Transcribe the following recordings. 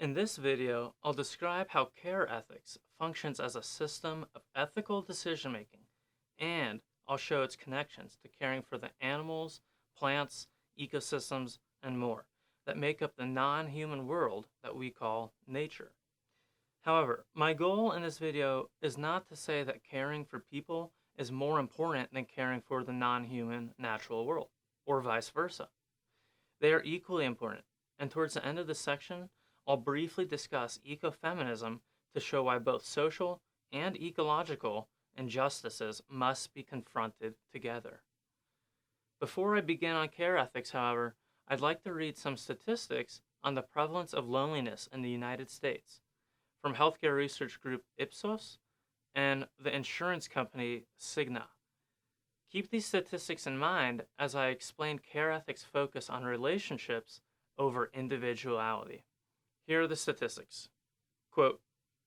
In this video, I'll describe how care ethics functions as a system of ethical decision making, and I'll show its connections to caring for the animals, plants, ecosystems, and more that make up the non human world that we call nature. However, my goal in this video is not to say that caring for people is more important than caring for the non human natural world, or vice versa. They are equally important, and towards the end of this section, I'll briefly discuss ecofeminism to show why both social and ecological injustices must be confronted together. Before I begin on care ethics, however, I'd like to read some statistics on the prevalence of loneliness in the United States from healthcare research group Ipsos and the insurance company Cigna. Keep these statistics in mind as I explain care ethics' focus on relationships over individuality. Here are the statistics. Quote,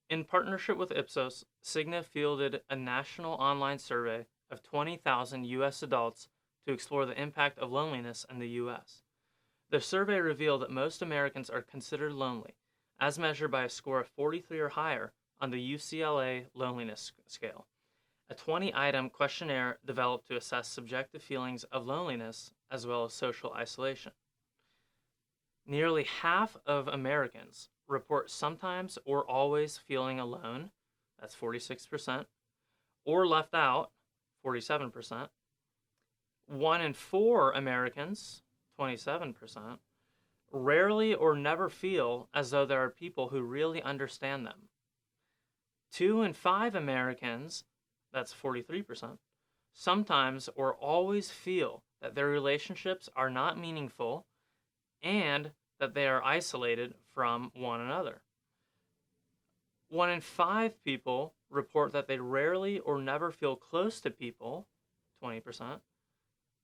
in partnership with Ipsos, Cigna fielded a national online survey of 20,000 U.S. adults to explore the impact of loneliness in the U.S. The survey revealed that most Americans are considered lonely, as measured by a score of 43 or higher on the UCLA loneliness scale, a 20-item questionnaire developed to assess subjective feelings of loneliness as well as social isolation. Nearly half of Americans report sometimes or always feeling alone, that's 46%, or left out, 47%. 1 in 4 Americans, 27%, rarely or never feel as though there are people who really understand them. 2 in 5 Americans, that's 43%, sometimes or always feel that their relationships are not meaningful and that they are isolated from one another. 1 in 5 people report that they rarely or never feel close to people, 20%,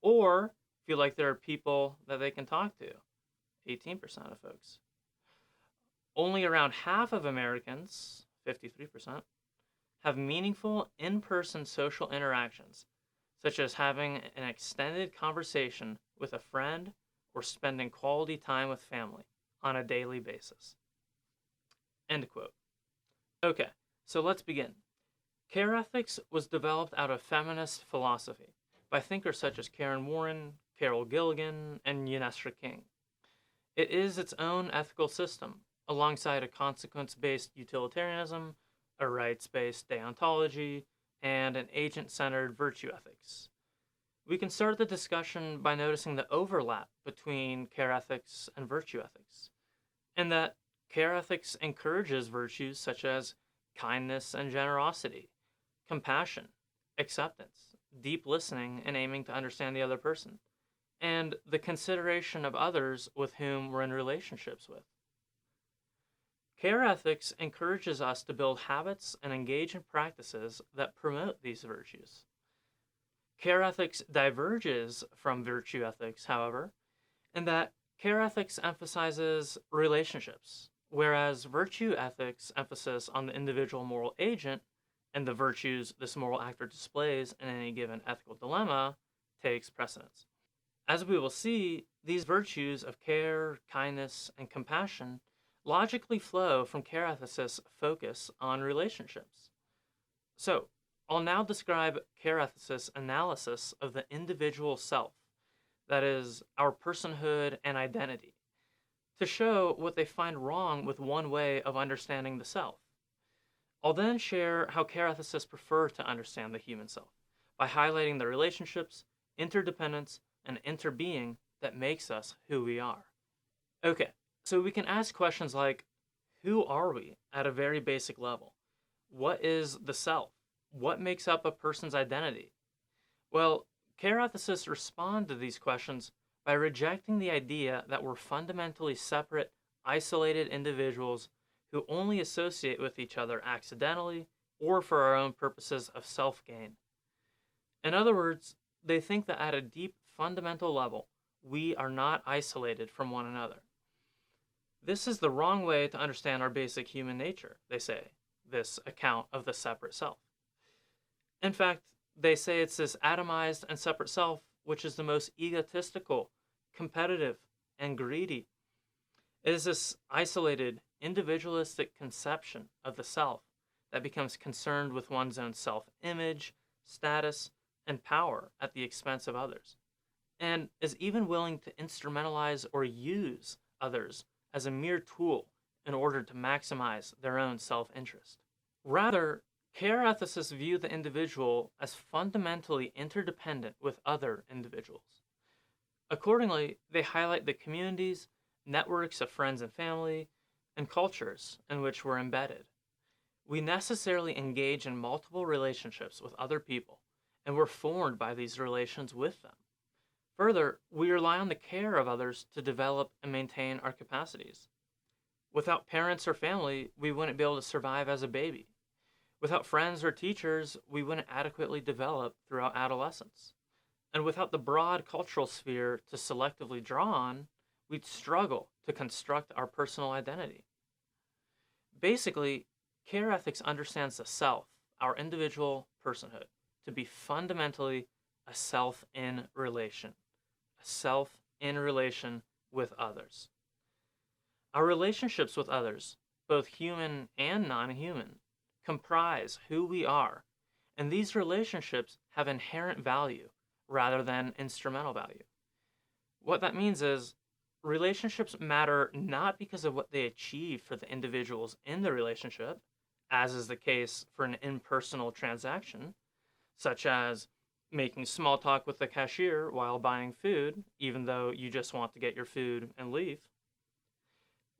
or feel like there are people that they can talk to, 18% of folks. Only around half of Americans, 53%, have meaningful in-person social interactions, such as having an extended conversation with a friend or spending quality time with family on a daily basis. End quote. Okay, so let's begin. Care ethics was developed out of feminist philosophy by thinkers such as Karen Warren, Carol Gilligan, and Yanestra King. It is its own ethical system, alongside a consequence-based utilitarianism, a rights-based deontology, and an agent-centered virtue ethics. We can start the discussion by noticing the overlap between care ethics and virtue ethics, and that care ethics encourages virtues such as kindness and generosity, compassion, acceptance, deep listening and aiming to understand the other person, and the consideration of others with whom we're in relationships with. Care ethics encourages us to build habits and engage in practices that promote these virtues. Care ethics diverges from virtue ethics, however, in that care ethics emphasizes relationships, whereas virtue ethics' emphasis on the individual moral agent and the virtues this moral actor displays in any given ethical dilemma takes precedence. As we will see, these virtues of care, kindness, and compassion logically flow from care ethicists' focus on relationships. So, I'll now describe care ethicists' analysis of the individual self, that is, our personhood and identity, to show what they find wrong with one way of understanding the self. I'll then share how care ethicists prefer to understand the human self, by highlighting the relationships, interdependence, and interbeing that makes us who we are. Okay, so we can ask questions like, who are we at a very basic level? What is the self? What makes up a person's identity? Well, care ethicists respond to these questions by rejecting the idea that we're fundamentally separate, isolated individuals who only associate with each other accidentally or for our own purposes of self-gain. In other words, they think that at a deep fundamental level, we are not isolated from one another. This is the wrong way to understand our basic human nature, they say, this account of the separate self. In fact, they say it's this atomized and separate self which is the most egotistical, competitive, and greedy. It is this isolated, individualistic conception of the self that becomes concerned with one's own self image, status, and power at the expense of others, and is even willing to instrumentalize or use others as a mere tool in order to maximize their own self interest. Rather, care ethicists view the individual as fundamentally interdependent with other individuals. Accordingly, they highlight the communities, networks of friends and family, and cultures in which we're embedded. We necessarily engage in multiple relationships with other people, and we're formed by these relations with them. Further, we rely on the care of others to develop and maintain our capacities. Without parents or family, we wouldn't be able to survive as a baby. Without friends or teachers, we wouldn't adequately develop throughout adolescence. And without the broad cultural sphere to selectively draw on, we'd struggle to construct our personal identity. Basically, care ethics understands the self, our individual personhood, to be fundamentally a self in relation, a self in relation with others. Our relationships with others, both human and non human, comprise who we are, and these relationships have inherent value rather than instrumental value. What that means is relationships matter not because of what they achieve for the individuals in the relationship, as is the case for an impersonal transaction, such as making small talk with the cashier while buying food, even though you just want to get your food and leave.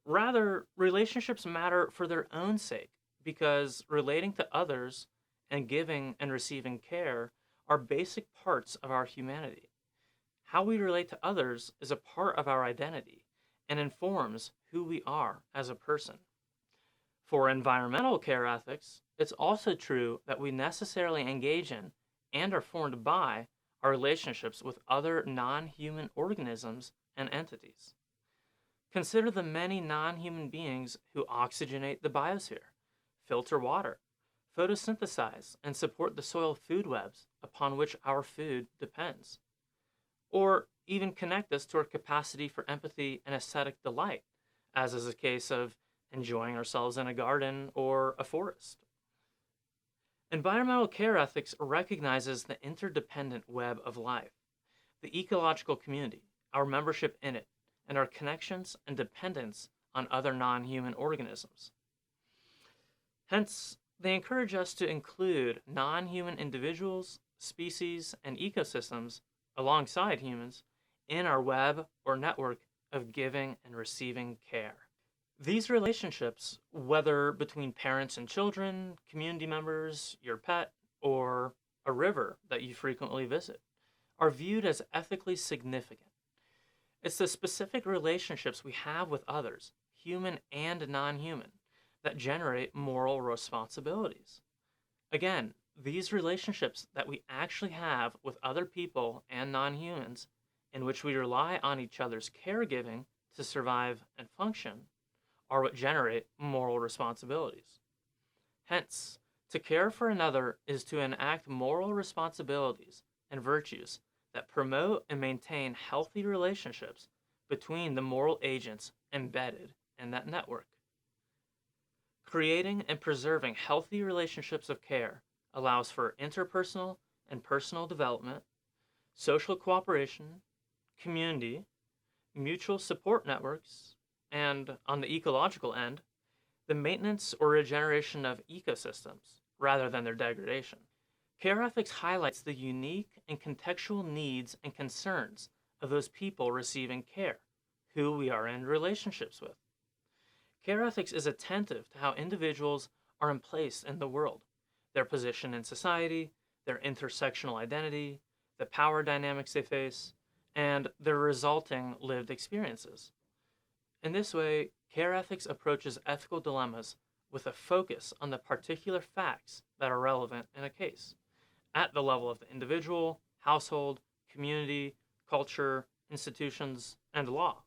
Rather, relationships matter for their own sake because relating to others and giving and receiving care are basic parts of our humanity. How we relate to others is a part of our identity and informs who we are as a person. For environmental care ethics, it's also true that we necessarily engage in and are formed by our relationships with other non human organisms and entities. Consider the many non human beings who oxygenate the biosphere, filter water, photosynthesize, and support the soil food webs upon which our food depends, or even connect us to our capacity for empathy and aesthetic delight, as is the case of enjoying ourselves in a garden or a forest. Environmental care ethics recognizes the interdependent web of life, the ecological community, our membership in it, and our connections and dependence on other non human organisms. Hence, they encourage us to include non human individuals, species, and ecosystems alongside humans in our web or network of giving and receiving care. These relationships, whether between parents and children, community members, your pet, or a river that you frequently visit, are viewed as ethically significant. It's the specific relationships we have with others, human and non human, that generate moral responsibilities. Again, these relationships that we actually have with other people and non humans, in which we rely on each other's caregiving to survive and function, are what generate moral responsibilities. Hence, to care for another is to enact moral responsibilities and virtues that promote and maintain healthy relationships between the moral agents embedded in that network. Creating and preserving healthy relationships of care allows for interpersonal and personal development, social cooperation, community, mutual support networks, and, on the ecological end, the maintenance or regeneration of ecosystems rather than their degradation. Care ethics highlights the unique and contextual needs and concerns of those people receiving care, who we are in relationships with. Care ethics is attentive to how individuals are placed in the world, their position in society, their intersectional identity, the power dynamics they face, and their resulting lived experiences. In this way, care ethics approaches ethical dilemmas with a focus on the particular facts that are relevant in a case, at the level of the individual, household, community, culture, institutions, and law,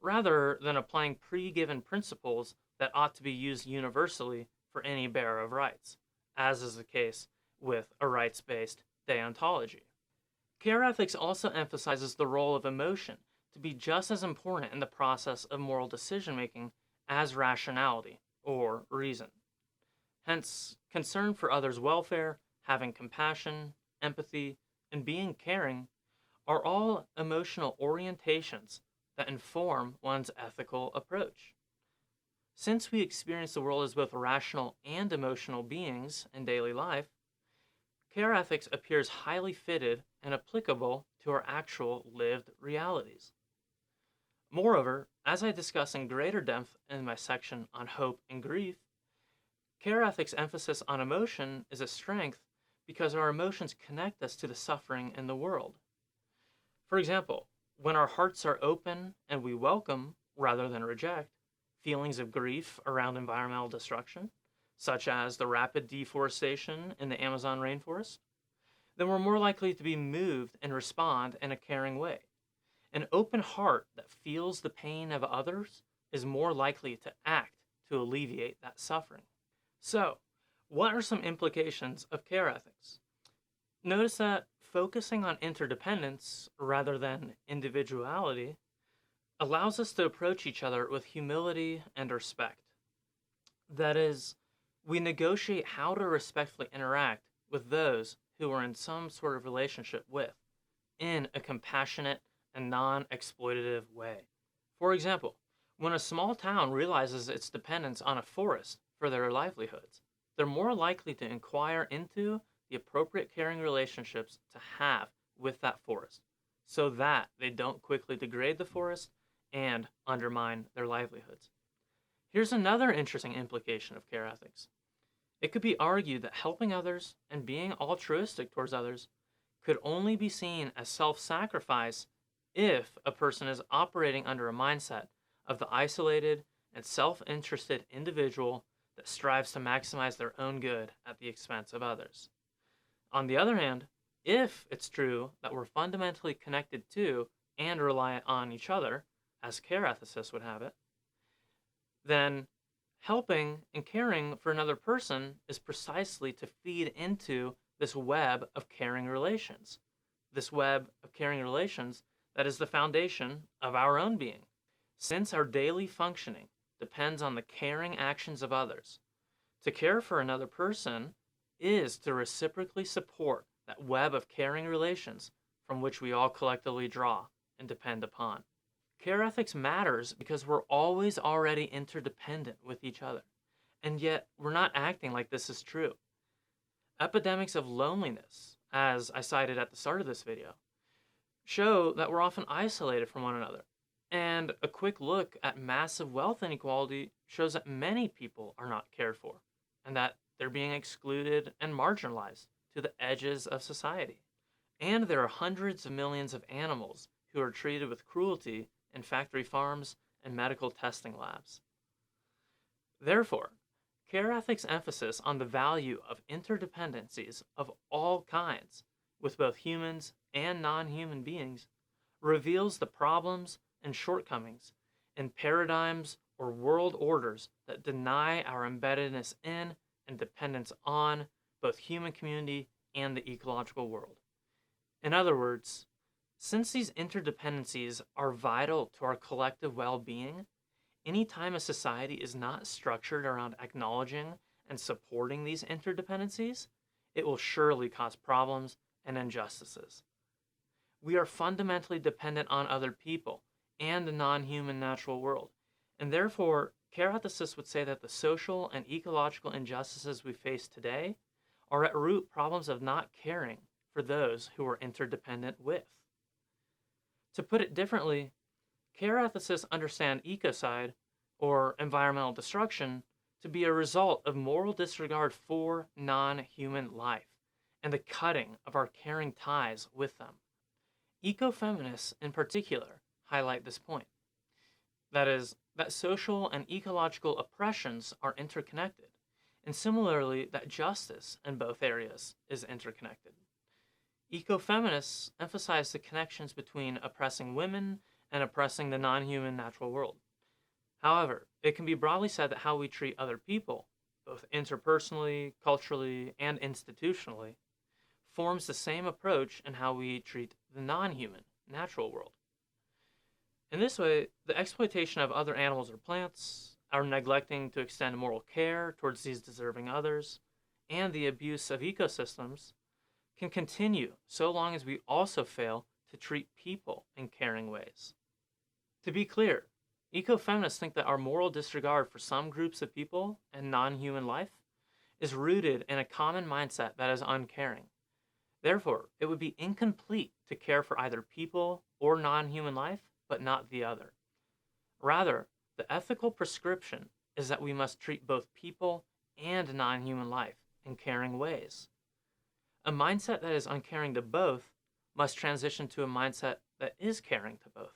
rather than applying pre-given principles that ought to be used universally for any bearer of rights, as is the case with a rights-based deontology. Care ethics also emphasizes the role of emotion to be just as important in the process of moral decision-making as rationality or reason. Hence, concern for others' welfare, having compassion, empathy, and being caring are all emotional orientations that inform one's ethical approach. Since we experience the world as both rational and emotional beings in daily life, care ethics appears highly fitted and applicable to our actual lived realities. Moreover, as I discuss in greater depth in my section on hope and grief, care ethics' emphasis on emotion is a strength because our emotions connect us to the suffering in the world. For example, when our hearts are open and we welcome, rather than reject, feelings of grief around environmental destruction, such as the rapid deforestation in the Amazon rainforest, then we're more likely to be moved and respond in a caring way. An open heart that feels the pain of others is more likely to act to alleviate that suffering. So, what are some implications of care ethics? Notice that focusing on interdependence rather than individuality allows us to approach each other with humility and respect. That is, we negotiate how to respectfully interact with those who we're in some sort of relationship with in a compassionate and non exploitative way. For example, when a small town realizes its dependence on a forest for their livelihoods, they're more likely to inquire into the appropriate caring relationships to have with that forest so that they don't quickly degrade the forest and undermine their livelihoods. Here's another interesting implication of care ethics. It could be argued that helping others and being altruistic towards others could only be seen as self sacrifice if a person is operating under a mindset of the isolated and self interested individual that strives to maximize their own good at the expense of others. On the other hand, if it's true that we're fundamentally connected to and reliant on each other, as care ethicists would have it, then helping and caring for another person is precisely to feed into this web of caring relations. This web of caring relations that is the foundation of our own being. Since our daily functioning depends on the caring actions of others, to care for another person is to reciprocally support that web of caring relations from which we all collectively draw and depend upon. Care ethics matters because we're always already interdependent with each other, and yet we're not acting like this is true. Epidemics of loneliness, as I cited at the start of this video, show that we're often isolated from one another, and a quick look at massive wealth inequality shows that many people are not cared for, and that they're being excluded and marginalized to the edges of society. And there are hundreds of millions of animals who are treated with cruelty in factory farms and medical testing labs. Therefore, care ethics' emphasis on the value of interdependencies of all kinds with both humans and non-human beings reveals the problems and shortcomings in paradigms or world orders that deny our embeddedness in and dependence on both human community and the ecological world. In other words, since these interdependencies are vital to our collective well-being, any time a society is not structured around acknowledging and supporting these interdependencies, it will surely cause problems and injustices. We are fundamentally dependent on other people and the non-human natural world, and therefore, care ethicists would say that the social and ecological injustices we face today are at root problems of not caring for those who we're interdependent with. To put it differently, care ethicists understand ecocide, or environmental destruction, to be a result of moral disregard for non-human life and the cutting of our caring ties with them. Ecofeminists, in particular, highlight this point. That is, that social and ecological oppressions are interconnected, and similarly, that justice in both areas is interconnected. Ecofeminists emphasize the connections between oppressing women and oppressing the non-human natural world. However, it can be broadly said that how we treat other people, both interpersonally, culturally, and institutionally, forms the same approach in how we treat the non-human natural world. In this way, the exploitation of other animals or plants, our neglecting to extend moral care towards these deserving others, and the abuse of ecosystems can continue so long as we also fail to treat people in caring ways. To be clear, ecofeminists think that our moral disregard for some groups of people and non human life is rooted in a common mindset that is uncaring. Therefore, it would be incomplete to care for either people or non human life, but not the other. Rather, the ethical prescription is that we must treat both people and non human life in caring ways. A mindset that is uncaring to both must transition to a mindset that is caring to both.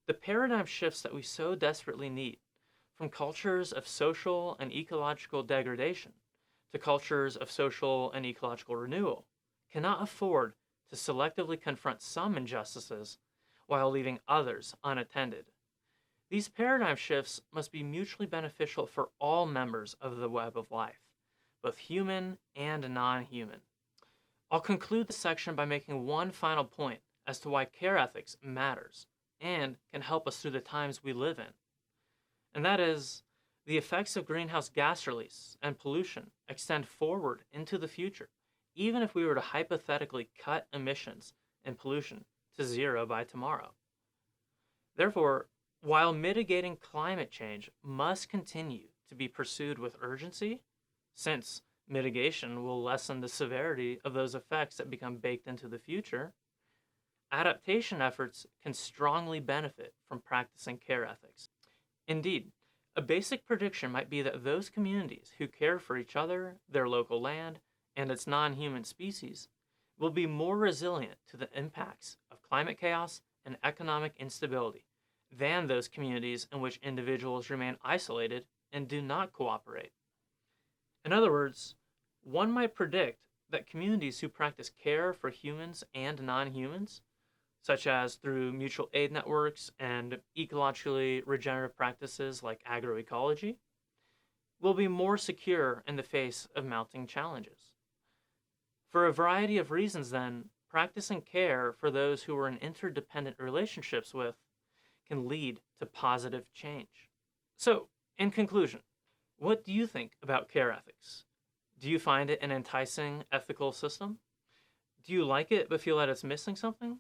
The paradigm shifts that we so desperately need, from cultures of social and ecological degradation to cultures of social and ecological renewal, cannot afford to selectively confront some injustices while leaving others unattended. These paradigm shifts must be mutually beneficial for all members of the web of life, both human and non human. I'll conclude this section by making one final point as to why care ethics matters and can help us through the times we live in. And that is, the effects of greenhouse gas release and pollution extend forward into the future, even if we were to hypothetically cut emissions and pollution to zero by tomorrow. Therefore, while mitigating climate change must continue to be pursued with urgency, since mitigation will lessen the severity of those effects that become baked into the future, adaptation efforts can strongly benefit from practicing care ethics. Indeed, a basic prediction might be that those communities who care for each other, their local land, and its non human species will be more resilient to the impacts of climate chaos and economic instability than those communities in which individuals remain isolated and do not cooperate. In other words, one might predict that communities who practice care for humans and non humans, such as through mutual aid networks and ecologically regenerative practices like agroecology, will be more secure in the face of mounting challenges. For a variety of reasons, then, practicing care for those who are in interdependent relationships with can lead to positive change. So, in conclusion, what do you think about care ethics? Do you find it an enticing ethical system? Do you like it but feel that it's missing something?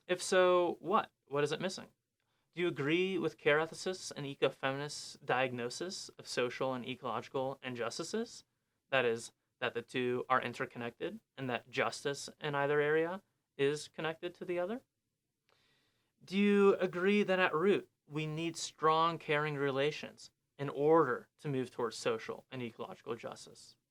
If so, what? What is it missing? Do you agree with care ethicists and ecofeminists' diagnosis of social and ecological injustices? That is, that the two are interconnected and that justice in either area is connected to the other? Do you agree that at root we need strong, caring relations in order to move towards social and ecological justice?